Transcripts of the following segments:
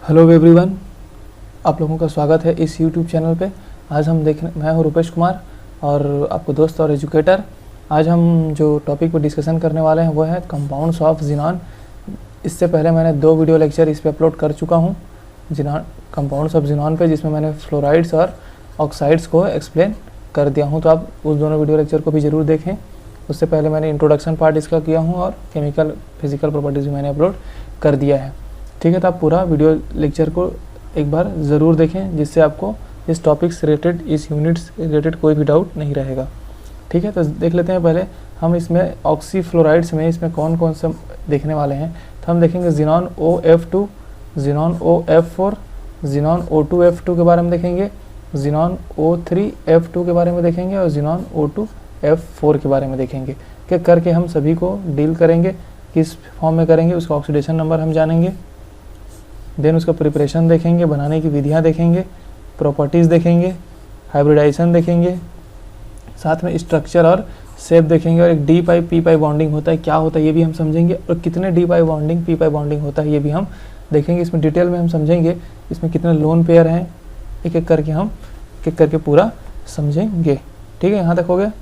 Hello everyone, आप लोगों का स्वागत है इस यूट्यूब चैनल पे। आज हम मैं हूँ रुपेश कुमार और आपको दोस्त और एजुकेटर। आज हम जो टॉपिक पर डिस्कशन करने वाले हैं वो है कंपाउंड्स ऑफ ज़ीनॉन। इससे पहले मैंने 2 वीडियो लेक्चर इस पे अपलोड कर चुका हूँ कंपाउंड्स ऑफ ज़ीनॉन पे, जिसमें मैंने फ्लोराइड्स और ऑक्साइड्स को एक्सप्लेन कर दिया हूँ। तो आप उस दोनों वीडियो लेक्चर को भी ज़रूर देखें। उससे पहले मैंने इंट्रोडक्शन पार्ट इसका किया हूँ और केमिकल फिजिकल प्रॉपर्टीज़ भी मैंने अपलोड कर दिया है। ठीक है, तो आप पूरा वीडियो लेक्चर को एक बार ज़रूर देखें, जिससे आपको इस टॉपिक से रिलेटेड, इस यूनिट से रिलेटेड कोई भी डाउट नहीं रहेगा। ठीक है, तो देख लेते हैं पहले हम इसमें ऑक्सीफ्लोराइड्स में इसमें कौन कौन से देखने वाले हैं। तो हम देखेंगे xenon OF2, xenon OF4, xenon O2F2 के बारे में देखेंगे, ज़ीनॉन O3F2 के बारे में देखेंगे और ज़ीनॉन O2F4 के बारे में देखेंगे। कि करके हम सभी को डील करेंगे, किस फॉर्म में करेंगे, उसका ऑक्सीडेशन नंबर हम जानेंगे, देन उसका प्रिपरेशन देखेंगे, बनाने की विधियां देखेंगे, प्रॉपर्टीज़ देखेंगे, हाइब्रिडाइजेशन देखेंगे, साथ में स्ट्रक्चर और शेप देखेंगे, और एक डी पाई पी पाई बॉन्डिंग होता है, क्या होता है ये भी हम समझेंगे, और कितने D pi bonding P pi bonding होता है ये भी हम देखेंगे। इसमें डिटेल में हम समझेंगे इसमें कितने लोन पेयर हैं, एक एक करके हम पूरा समझेंगे। ठीक है, यहाँ तक हो गया।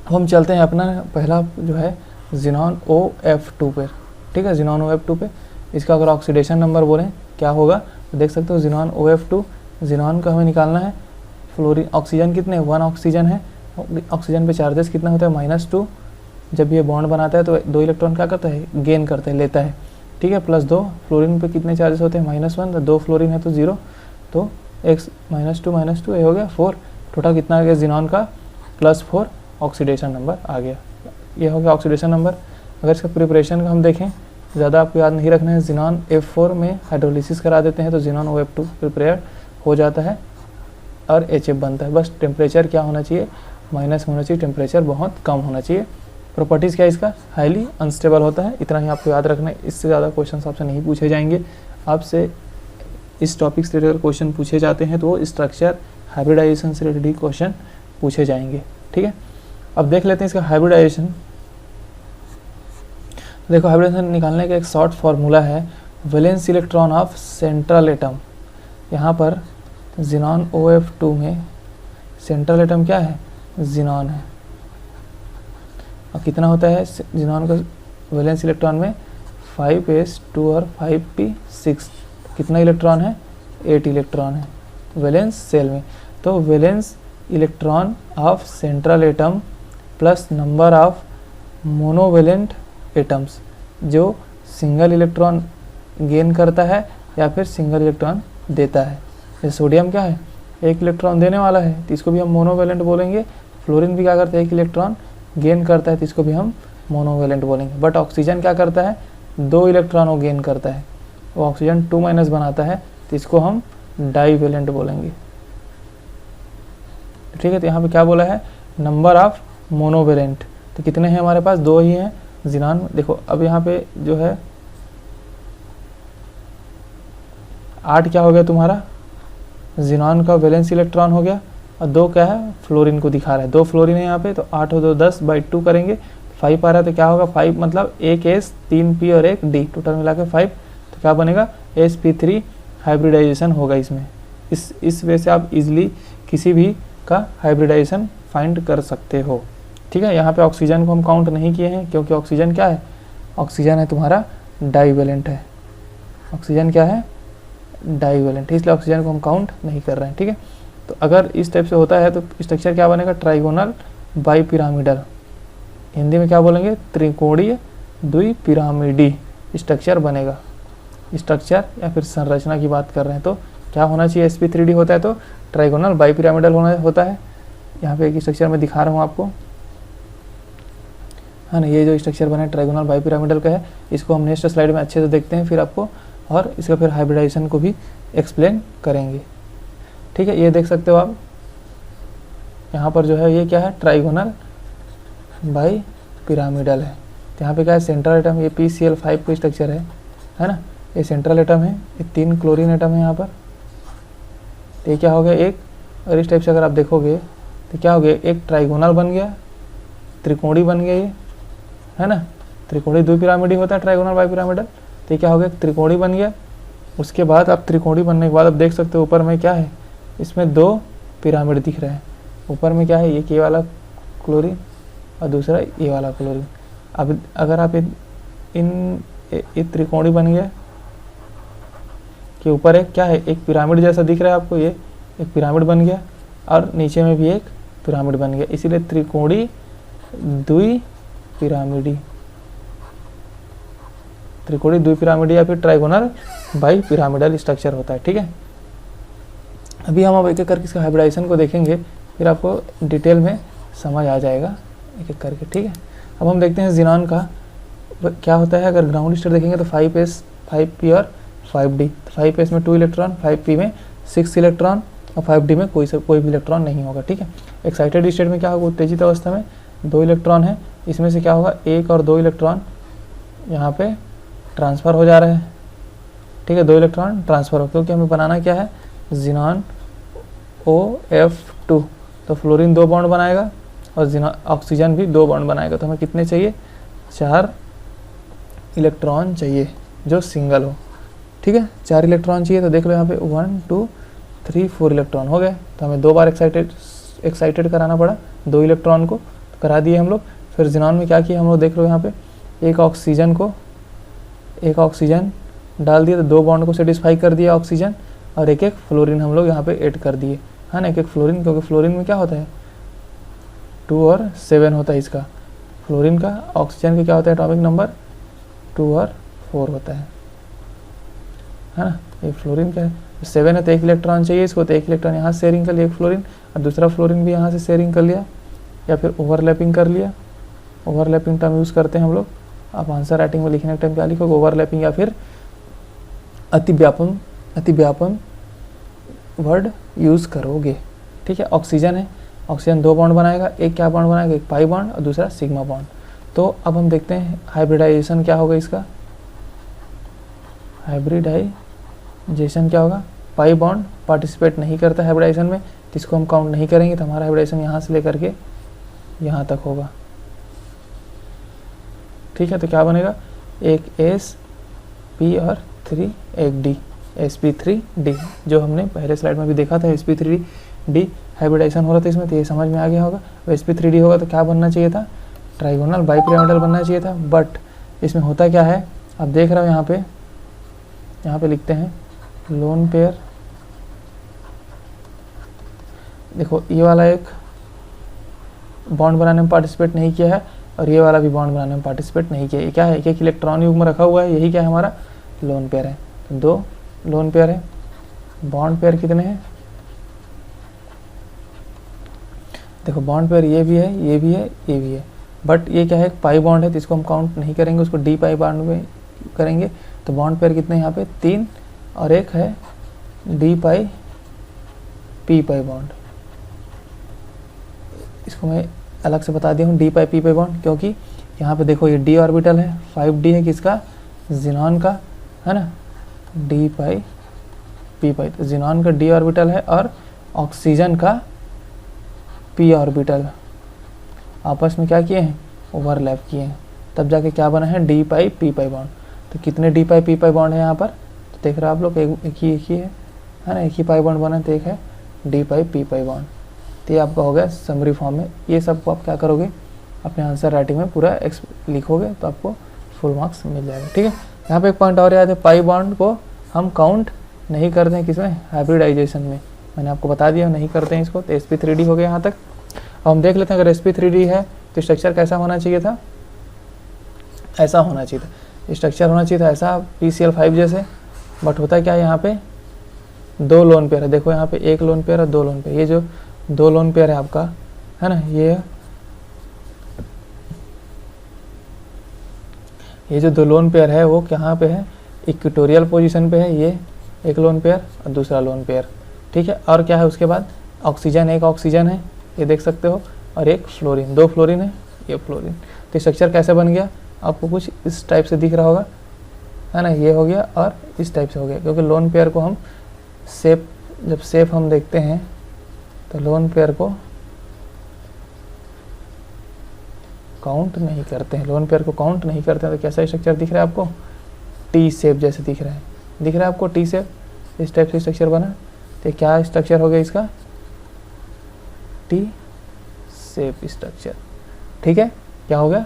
हम चलते हैं अपना पहला जो है ज़ीनॉन OF2 पे। ठीक है, ज़ीनॉन OF2 पे इसका अगर ऑक्सीडेशन नंबर बोलें क्या होगा तो देख सकते हो ज़ीनॉन OF2, ज़ीनॉन का हमें निकालना है। फ्लोरीन ऑक्सीजन कितने, 1 ऑक्सीजन है। ऑक्सीजन पे चार्जेस कितना होता है, -2। जब ये बॉन्ड बनाता है तो 2 इलेक्ट्रॉन क्या करता है, गेन करता है, लेता है। ठीक है, +2। फ्लोरीन पे कितने चार्जेस होते हैं, -1, तो 2 फ्लोरीन है तो 0, तो x -2 ये हो गया 4। टोटल कितना आ गया ज़ीनॉन का, +4 ऑक्सीडेशन नंबर आ गया। ये हो गया ऑक्सीडेशन नंबर। अगर इसका प्रिपरेशन का हम देखें, ज़्यादा आपको याद नहीं रखना है। ज़ीनॉन F4 में हाइड्रोलिसिस करा देते हैं तो ज़ीनॉन OF2 प्रिपेयर हो जाता है और HF बनता है। बस टेम्परेचर क्या होना चाहिए, माइनस होना चाहिए, टेम्परेचर बहुत कम होना चाहिए। प्रॉपर्टीज़ क्या है इसका, हाईली अनस्टेबल होता है। इतना ही आपको याद रखना है, इससे ज़्यादा क्वेश्चन आपसे नहीं पूछे जाएंगे। आपसे इस टॉपिक से रिलेटेड क्वेश्चन पूछे जाते हैं तो स्ट्रक्चर, हाइब्रिडाइजेशन से रिलेटेड क्वेश्चन पूछे जाएंगे। ठीक है, अब देख लेते हैं इसका हाइब्रिडाइजेशन। देखो, हाइब्रिडाइजेशन निकालने का एक शॉर्ट फार्मूला है, valence electron of central atom. यहाँ पर ज़ीनॉन OF2 में सेंट्रल एटम क्या है, ज़ीनॉन है। और कितना होता है ज़ीनॉन का वैलेंस इलेक्ट्रॉन में, 5s2 और 5p6। कितना इलेक्ट्रॉन है, 8 इलेक्ट्रॉन है वैलेंस सेल में। तो valence electron of central atom plus number of monovalent atoms, जो सिंगल इलेक्ट्रॉन गेन करता है या फिर सिंगल इलेक्ट्रॉन देता है। जैसे सोडियम क्या है, 1 इलेक्ट्रॉन देने वाला है तो इसको भी हम मोनोवेलेंट बोलेंगे। फ्लोरीन भी क्या करता है, 1 इलेक्ट्रॉन गेन करता है तो इसको भी हम मोनोवेलेंट बोलेंगे। बट ऑक्सीजन क्या करता है, 2 इलेक्ट्रॉन वो गेन करता है, वो ऑक्सीजन 2- बनाता है तो इसको हम डाईवेलेंट बोलेंगे। ठीक है, तो यहाँ पे क्या बोला है, नंबर ऑफ मोनोवेलेंट। तो कितने हैं हमारे पास, 2 ही हैं ज़ीनॉन। देखो अब यहाँ पे जो है 8 क्या हो गया तुम्हारा, ज़ीनॉन का वैलेंस इलेक्ट्रॉन हो गया, और 2 क्या है, फ्लोरीन को दिखा रहा है। 2 फ्लोरीन है यहाँ पे, तो 8 और 2 10/2 करेंगे, 5 आ रहा है तो क्या होगा, 5 मतलब 1 S 3 P और 1 D, टोटल मिला के 5। तो क्या बनेगा, sp3 हाइब्रिडाइजेशन होगा इसमें। इस वे से आप इजीली किसी भी का हाइब्रिडाइजेशन फाइंड कर सकते हो। ठीक है, यहाँ पे ऑक्सीजन को हम काउंट नहीं किए हैं क्योंकि ऑक्सीजन क्या है, ऑक्सीजन है तुम्हारा डाईवेलेंट है। ऑक्सीजन क्या है, डाईवेलेंट, इसलिए ऑक्सीजन को हम काउंट नहीं कर रहे हैं। ठीक है, तो अगर इस टाइप से होता है तो स्ट्रक्चर क्या बनेगा, ट्राइगोनल बाईपिरामिडल। हिंदी में क्या बोलेंगे, त्रिकोणीय द्विपिरामिडी स्ट्रक्चर बनेगा। स्ट्रक्चर या फिर संरचना की बात कर रहे हैं तो क्या होना चाहिए, sp3d होता है तो ट्राइगोनल बाईपिरामिडल होता है। यहाँ पे एक स्ट्रक्चर में दिखा रहा हूँ आपको, है ना। ये जो स्ट्रक्चर बना है ट्राइगोनल बाईपिरामिडल का है। इसको हम नेक्स्ट स्लाइड में अच्छे से देखते हैं फिर आपको, और इसका फिर हाइब्रिडाइजेशन को भी एक्सप्लेन करेंगे। ठीक है, ये देख सकते हो आप यहाँ पर जो है, ये क्या है, ट्राइगोनल बाईपिरामिडल है। तो यहाँ पे क्या है, सेंट्रल एटम, ये PCl5 का स्ट्रक्चर है ना। ये सेंट्रल एटम है, ये 3 क्लोरीन एटम है यहाँ पर। तो ये क्या हो गया, एक, और इस टाइप से अगर आप देखोगे तो क्या हो गया, एक ट्राइगोनल बन गया, त्रिकोणी बन गया, ये है ना। त्रिकोणी द्विपिरामिडी होता है ट्राइगोनल बाईपिरामिडल। तो ये क्या हो गया, त्रिकोणी बन गया, उसके बाद आप त्रिकोणी बनने के बाद आप देख सकते हो ऊपर में क्या है, इसमें 2 पिरामिड दिख रहे हैं। ऊपर में क्या है, एक ये वाला क्लोरीन और दूसरा ये वाला क्लोरीन। अब अगर आप इन त्रिकोणी बन गया कि ऊपर एक क्या है, एक पिरामिड जैसा दिख रहा है आपको, ये एक पिरामिड बन गया और नीचे में भी एक पिरामिड बन गया, इसीलिए त्रिकोणी द्विपिरामिडी, त्रिकोणी द्विपिरामिडी या फिर ट्राइगोनल बाई पिरामिडल स्ट्रक्चर होता है। ठीक है, अभी हम अब एक एक करके इसका हाइब्रिडाइजेशन को देखेंगे, फिर आपको डिटेल में समझ आ जाएगा एक एक करके। ठीक है, अब हम देखते हैं ज़ीनॉन का क्या होता है। अगर ग्राउंड स्टेट देखेंगे तो 5s 5p और 5d। 5s में 2 इलेक्ट्रॉन, 5p में 6 इलेक्ट्रॉन और 5d में कोई भी इलेक्ट्रॉन नहीं होगा। ठीक है, एक्साइटेड स्टेट में क्या होगा, उत्तेजित अवस्था में 2 इलेक्ट्रॉन है, इसमें से क्या होगा 1 और 2 इलेक्ट्रॉन यहाँ पे ट्रांसफ़र हो जा रहे हैं। ठीक है, 2 इलेक्ट्रॉन ट्रांसफ़र हो, क्योंकि हमें बनाना क्या है, ज़ीनॉन OF2, तो फ्लोरीन 2 बॉन्ड बनाएगा और ऑक्सीजन भी 2 बॉन्ड बनाएगा। तो हमें कितने चाहिए, 4 इलेक्ट्रॉन चाहिए जो सिंगल हो। ठीक है, 4 इलेक्ट्रॉन चाहिए, तो देख लो यहाँ पे 1 2 3 4 इलेक्ट्रॉन हो गए। तो हमें 2 बार एक्साइटेड कराना पड़ा 2 इलेक्ट्रॉन को, तो करा दिए हम लोग। फिर ज़ीनॉन में क्या किया हम लोग, देख लो यहाँ पे एक ऑक्सीजन डाल दिया, तो 2 बॉन्ड को सेटिस्फाई कर दिया ऑक्सीजन, और एक फ्लोरीन हम लोग यहाँ पे ऐड कर दिए, है ना, एक फ्लोरीन, क्योंकि फ्लोरीन में क्या होता है 2 और 7 होता है इसका फ्लोरीन का। ऑक्सीजन का क्या होता है एटॉमिक नंबर 2 और 4 होता है ना। ये फ्लोरीन का है, 7 है तो 1 इलेक्ट्रॉन चाहिए इसको, तो 1 इलेक्ट्रॉन यहाँ से शेयरिंग कर लिया एक फ्लोरीन, और दूसरा फ्लोरीन भी यहाँ से शेयरिंग कर लिया, या फिर ओवरलैपिंग कर लिया। ओवरलैपिंग टर्म यूज़ करते हैं हम लोग, आप आंसर राइटिंग में लिखने के टाइम क्या लिखोगे, ओवरलैपिंग या फिर अतिव्यापन वर्ड यूज़ करोगे। ठीक है, ऑक्सीजन है, ऑक्सीजन 2 बॉन्ड बनाएगा, एक क्या बॉन्ड बनाएगा, एक पाई बॉन्ड और दूसरा सिग्मा बॉन्ड। तो अब हम देखते हैं हाइब्रिडाइजेशन क्या होगा इसका। हाइब्रिडाइजेशन क्या होगा, पाई बॉन्ड पार्टिसिपेट नहीं करता हाइब्रिडाइजेशन में, जिसको हम काउंट नहीं करेंगे, तो हमारा हाइब्रिडाइजेशन यहाँ से लेकर के यहाँ तक होगा। ठीक है, तो क्या बनेगा, एक sp और 3 एक d, sp3d, जो हमने पहले स्लाइड में भी देखा था sp3d हाइब्रिडाइजेशन हो रहा था इसमें, तो ये समझ में आ गया होगा। sp3d होगा तो क्या बनना चाहिए था, ट्राइगोनल बाइपिरामिडल बनना चाहिए था। बट इसमें होता क्या है, आप देख रहे हो यहाँ पे लिखते हैं लोन पेयर। देखो ये वाला एक बॉन्ड बनाने में पार्टिसिपेट नहीं किया है और ये वाला भी बॉन्ड बनाने में पार्टिसिपेट नहीं किया। ये क्या है, एक इलेक्ट्रॉन युग्म रखा हुआ है, यही क्या है हमारा लोन पेयर है। तो 2 लोन पेयर है। बॉन्ड पेयर कितने हैं, देखो बॉन्ड पेयर ये भी है, ये भी है, ये भी है, बट ये क्या है, पाई बॉन्ड है, तो इसको हम काउंट नहीं करेंगे, उसको डी पाई बॉन्ड में करेंगे। तो बॉन्ड पेयर कितने यहाँ पे 3, और एक है डी पाई पी पाई बॉन्ड। इसको मैं अलग से बता दिया हूँ डी पाई पी पाई बॉन्ड, क्योंकि यहाँ पे देखो ये डी ऑर्बिटल है, 5d है किसका, ज़ीनॉन का, है ना, डी पाई पी पाई, तो ज़ीनॉन का डी ऑर्बिटल है और ऑक्सीजन का पी ऑर्बिटल आपस में क्या किए हैं, ओवरलैप किए हैं, तब जाके क्या बना है डी पाई पी पाई बॉन्ड। तो कितने डी पाई पी पाई बॉन्ड है यहाँ पर, तो देख रहे हो आप लोग एक ही है ना, एक ही पाई बॉन्ड बना है, तो एक है डी पाई पी पाई बॉन्ड। तो ये आपका हो गया समरी फॉर्म में। ये सब को आप क्या करोगे, अपने आंसर राइटिंग में पूरा लिखोगे तो आपको फुल मार्क्स मिल जाएगा। ठीक है, यहाँ पे एक पॉइंट और याद है, पाई बॉन्ड को हम काउंट नहीं करते हैं किसमें, हाइब्रिडाइजेशन में, मैंने आपको बता दिया नहीं करते हैं इसको। तो sp3d हो गया यहाँ तक। अब हम देख लेते हैं अगर sp3d है तो स्ट्रक्चर कैसा होना चाहिए था, ऐसा होना चाहिए था, स्ट्रक्चर होना चाहिए था ऐसा PCl5 जैसे, बट होता क्या है यहाँ पे 2 लोन पेयर है। देखो यहाँ पे 1 लोन पेयर और 2 लोन पेयर, ये जो 2 लोन पेयर है आपका, है ना, ये जो 2 लोन पेयर है वो कहाँ पे है, इक्वेटोरियल पोजीशन पे है, ये एक लोन पेयर और दूसरा लोन पेयर। ठीक है, और क्या है उसके बाद ऑक्सीजन, एक ऑक्सीजन है ये देख सकते हो, और एक फ्लोरीन, 2 फ्लोरीन है, ये फ्लोरीन। तो स्ट्रक्चर कैसे बन गया, आपको कुछ इस टाइप से दिख रहा होगा, है ना, ये हो गया और इस टाइप से हो गया, क्योंकि लोन पेयर को हम जब शेप हम देखते हैं तो लोन पेयर को काउंट नहीं करते हैं, लोन पेयर को काउंट नहीं करते हैं। तो कैसा स्ट्रक्चर दिख रहा है आपको, टी शेप जैसे दिख रहा है, दिख रहा है आपको टी सेफ, इस टाइप से स्ट्रक्चर बना। तो क्या स्ट्रक्चर हो गया इसका, टी सेफ स्ट्रक्चर। ठीक है, क्या हो गया,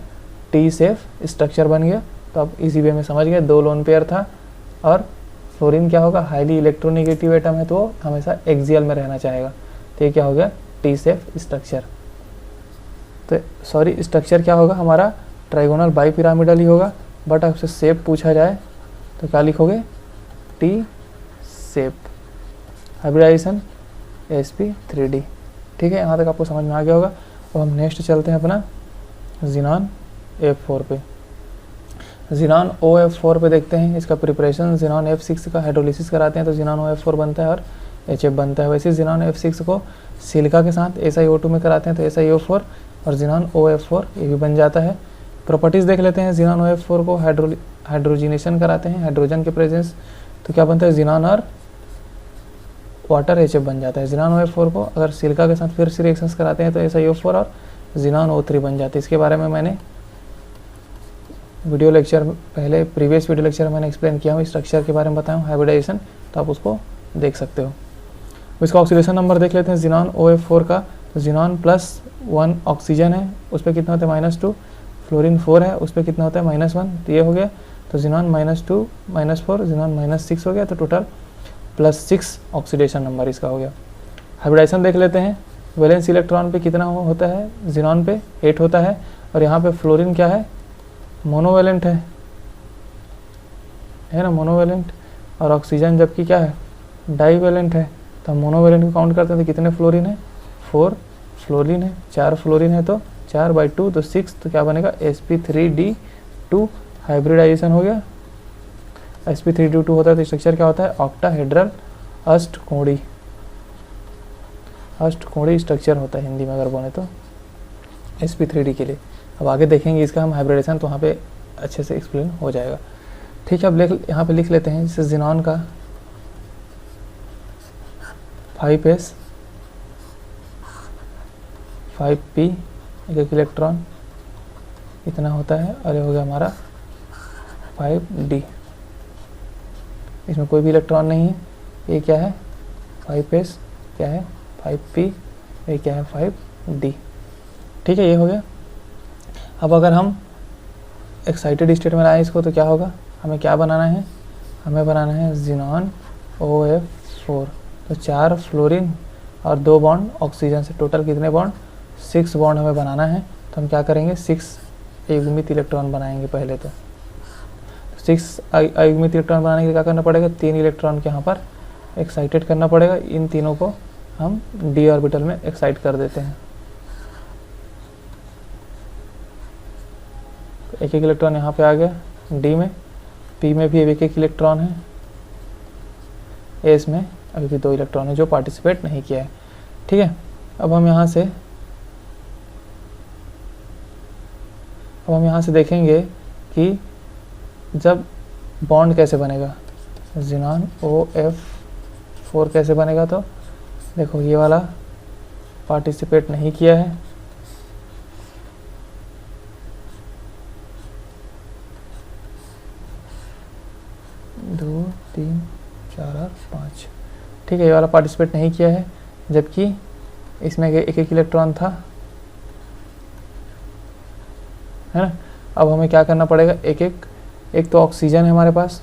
टी सेफ स्ट्रक्चर बन गया। तो आप इसी वे में समझ गए, 2 लोन पेयर था और फ्लोरीन क्या होगा, हाईली इलेक्ट्रोनेगेटिव एटम है तो वो हमेशा एक्सियल में रहना चाहेगा। तो ये क्या हो गया, टी सेफ स्ट्रक्चर। तो सॉरी, स्ट्रक्चर क्या होगा हमारा, ट्राइगोनल बाईपिरामिडल ही होगा, बट आपसे शेप पूछा जाए तो क्या लिखोगे, टी शेप। Hybridisation sp3d। ठीक है, यहाँ तक आपको समझ में आ गया होगा। अब हम नेक्स्ट चलते हैं अपना ज़ीनॉन F4 पे। ज़ीनॉन OF4 पे देखते हैं इसका प्रिपरेशन। ज़ीनॉन F6 का हाइड्रोलिसिस कराते हैं तो ज़ीनॉन OF4 बनता है और HF बनता है। वैसे ज़ीनॉन F6 को सिलिका के साथ SiO2 में कराते हैं तो SiO4 और ज़ीनॉन OF4 ये भी बन जाता है। प्रॉपर्टीज़ देख लेते हैं। ज़ीनॉन OF4 को हाइड्रोजिनेशन कराते हैं, हाइड्रोजन के प्रेजेंस, तो क्या बनता है, ज़ीनॉन और वाटर HF बन जाता है। ज़ीनॉन OF4 को अगर सिलिका के साथ फिर से रिएक्शंस कराते हैं तो SiO4 और ज़ीनॉन O3 बन जाते हैं। इसके बारे में मैंने वीडियो लेक्चर पहले, प्रीवियस वीडियो लेक्चर में मैंने एक्सप्लेन किया हूँ, स्ट्रक्चर के बारे में बताया हूँ हाइब्रिडाइजेशन, तो आप उसको देख सकते हो। इसका ऑक्सीडेशन नंबर देख लेते हैं ज़ीनॉन OF4 का। तो ज़ीनॉन +1 ऑक्सीजन है, उस पर कितना होता है, -2। फ्लोरीन 4 है, उस पर कितना होता है, -1। तो ये हो गया। तो ज़ीनॉन -2 -4, ज़ीनॉन -6 हो गया। तो टोटल +6 ऑक्सीडेशन नंबर इसका हो गया। हाइब्रिडाइजेशन देख लेते हैं। वैलेंस इलेक्ट्रॉन पे कितना होता है, ज़ीनॉन पे 8 होता है, और यहाँ पे फ्लोरीन क्या है, मोनोवेलेंट है ना, मोनोवेलेंट। और ऑक्सीजन जबकि क्या है, डाईवेलेंट है। तो हम मोनोवेलेंट को काउंट करते हैं तो कितने फ्लोरीन है, 4 फ्लोरीन है। 4 फ्लोरीन है तो 4/2 तो 6, तो क्या बनेगा, sp3d2। हाइब्रिडाइजेशन हो गया। sp3d2 होता है तो स्ट्रक्चर क्या होता है, ऑक्टाहेड्रल अष्टकोणीय स्ट्रक्चर होता है हिंदी में अगर बोले तो sp3d के लिए। अब आगे देखेंगे इसका हम हाइब्रिडेशन, तो वहाँ पे अच्छे से एक्सप्लेन हो जाएगा। ठीक है, अब यहाँ पे लिख लेते हैं जैसे ज़ीनॉन का 5s 5p एक इलेक्ट्रॉन इतना होता है, और ये हो गया हमारा 5d। इसमें कोई भी इलेक्ट्रॉन नहीं है। ये क्या है, 5s क्या है, 5p, ये क्या है, 5d। ठीक है, ये हो गया। अब अगर हम एक्साइटेड स्टेट में लाएं इसको तो क्या होगा, हमें क्या बनाना है, हमें बनाना है ज़ीनॉन OF4। तो 4 फ्लोरीन और 2 बॉन्ड ऑक्सीजन से, टोटल कितने बॉन्ड, 6 बॉन्ड हमें बनाना है। तो हम क्या करेंगे, 6 अयुग्मित इलेक्ट्रॉन बनाएंगे पहले। तो 6 अयुग्मित इलेक्ट्रॉन बनाने के लिए क्या करना पड़ेगा, 3 इलेक्ट्रॉन के यहाँ पर एक्साइटेड करना पड़ेगा। इन तीनों को हम d ऑर्बिटल में एक्साइट कर देते हैं। एक इलेक्ट्रॉन यहाँ पे आ गया डी में, पी में भी एक इलेक्ट्रॉन है, एस में अभी भी 2 इलेक्ट्रॉन है जो पार्टिसिपेट नहीं किया है। ठीक है, अब हम यहाँ से देखेंगे कि जब बॉन्ड कैसे बनेगा, ज़ीनॉन OF4 कैसे बनेगा। तो देखो ये वाला पार्टिसिपेट नहीं किया है, 2 3 4 और 5। ठीक है, ये वाला पार्टिसिपेट नहीं किया है, जबकि इसमें एक इलेक्ट्रॉन था, है ना। अब हमें क्या करना पड़ेगा, एक तो ऑक्सीजन है हमारे पास,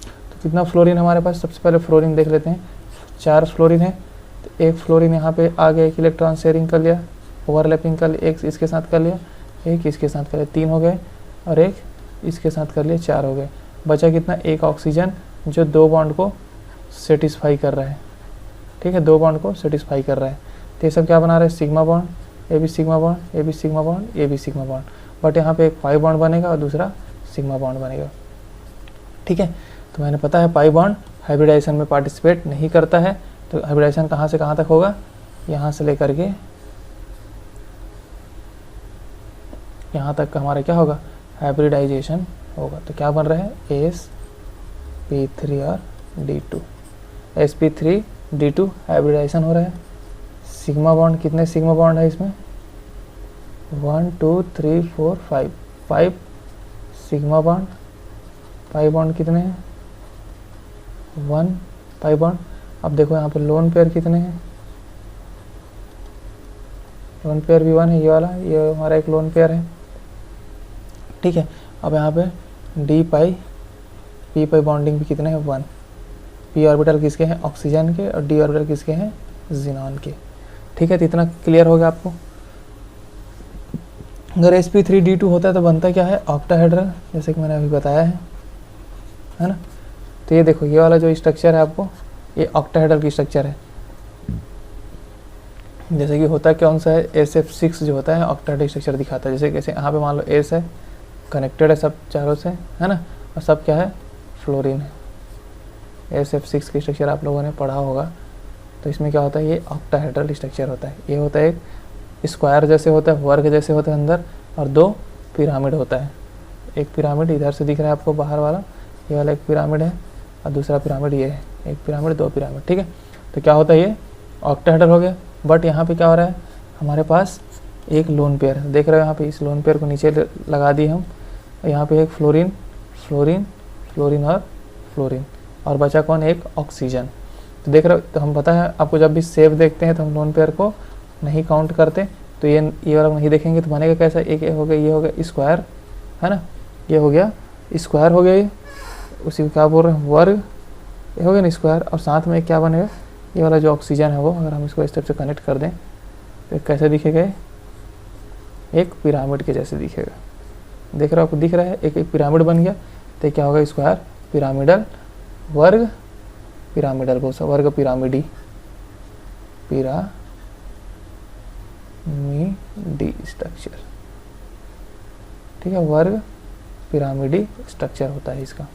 तो कितना फ्लोरीन हमारे पास, सबसे पहले फ्लोरीन देख लेते हैं। 4 फ्लोरीन है, तो एक फ्लोरीन यहाँ पे आगे एक इलेक्ट्रॉन शेयरिंग कर लिया, ओवरलैपिंग कर लिया, एक इसके साथ कर लिया, एक इसके साथ कर लिया, 3 हो गए, और एक इसके साथ कर लिया, 4 हो गए। बचा कितना, एक ऑक्सीजन जो 2 बॉन्ड को सेटिस्फाई कर रहा है। ठीक है, 2 बॉन्ड को सेटिस्फाई कर रहा है। तो ये सब क्या बना रहा है, सिग्मा बॉन्ड, ये भी सिग्मा बॉन्ड, ये भी सिग्मा बॉन्ड, ये भी सिग्मा बॉन्ड, बट यहाँ पे एक पाई बॉन्ड बनेगा और दूसरा सिग्मा बॉन्ड बनेगा। ठीक है, तो मैंने पता है पाई बॉन्ड हाइब्रिडाइजेशन में पार्टिसिपेट नहीं करता है। तो हाइब्रिडाइजेशन कहाँ से कहाँ तक होगा, यहाँ से लेकर के यहाँ तक का हमारा क्या होगा, हाइब्रिडाइजेशन होगा। तो क्या बन रहा है, sp3 और d2, sp3d2 हाइब्रिडाइजेशन हो रहा है। सिग्मा बॉन्ड, कितने सिग्मा बॉन्ड है इसमें, 1 2 3 4 5 सिग्मा बॉन्ड, पाई बॉन्ड कितने हैं, 1 पाई बॉन्ड। अब देखो यहाँ पे लोन पेयर कितने हैं, लोन पेयर भी 1 है, ये वाला, ये हमारा एक लोन पेयर है, ठीक है। अब यहाँ पे डी पाई पी पाई बॉन्डिंग भी कितने हैं, 1। पी ऑर्बिटल किसके हैं, ऑक्सीजन के, और डी ऑर्बिटल किसके हैं, जिनॉन के, ठीक है। तो इतना क्लियर हो गया आपको। अगर sp3d2 होता है तो बनता क्या है, ऑक्टाहेड्रल, जैसे कि मैंने अभी बताया है ना। तो ये देखो, ये वाला जो स्ट्रक्चर है आपको, ये ऑक्टाहेड्रल की स्ट्रक्चर है। जैसे कि होता कौन सा है, SF6 जो होता है ऑक्टाहेड्रल स्ट्रक्चर दिखाता है। जैसे कैसे यहाँ पे मान लो एस है, कनेक्टेड है सब चारों से, है ना, और सब क्या है, फ्लोरीन है। SF6 की स्ट्रक्चर आप लोगों ने पढ़ा होगा। तो इसमें क्या होता है, ये ऑक्टाहेड्रल स्ट्रक्चर होता है। ये होता है एक स्क्वायर जैसे होता है, वर्ग जैसे होता है अंदर, और 2 पिरामिड होता है। एक पिरामिड इधर से दिख रहा है आपको बाहर वाला, ये वाला एक पिरामिड है, और दूसरा पिरामिड ये है, एक पिरामिड 2 पिरामिड, ठीक है। तो क्या होता है, ये ऑक्टाहेड्रल हो गया। बट यहाँ पे क्या हो रहा है, हमारे पास एक लोन पेयर है, देख रहे हो यहाँ पे, इस लोन पेयर को नीचे लगा दिए हम। यहाँ पे एक फ्लोरीन, फ्लोरीन, फ्लोरीन और फ्लोरीन, और बचा कौन, एक ऑक्सीजन। तो देख रहे हो, तो हम पता है आपको, जब भी सेव देखते हैं तो हम लोन पेयर को नहीं काउंट करते। तो ये वाला नहीं देखेंगे तो बनेगा कैसा, एक हो गया, ये हो गया स्क्वायर, है ना, ये हो गया स्क्वायर हो गया, ये उसी को क्या बोल रहे हैं, वर्ग, ये हो गया ना स्क्वायर। और साथ में क्या बनेगा, ये वाला जो ऑक्सीजन है वो, अगर हम इसको इस तरफ से कनेक्ट कर दें तो कैसे दिखेगा, एक पिरामिड के जैसे दिखेगा। देख रहे हो, आपको दिख रहा है, एक पिरामिड बन गया। तो क्या होगा, स्क्वायर, पिरामिडल, वर्ग, पिरामिडल को वर्ग पिरामिडी, पिरामिडी स्ट्रक्चर, ठीक है, वर्ग पिरामिडी स्ट्रक्चर होता है इसका।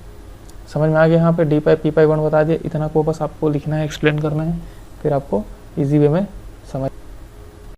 समझ में आ गया। यहाँ पे डी पाई पी पाई बॉन्ड बता दिया, इतना को बस आपको लिखना है, एक्सप्लेन करना है, फिर आपको इजी वे में समझ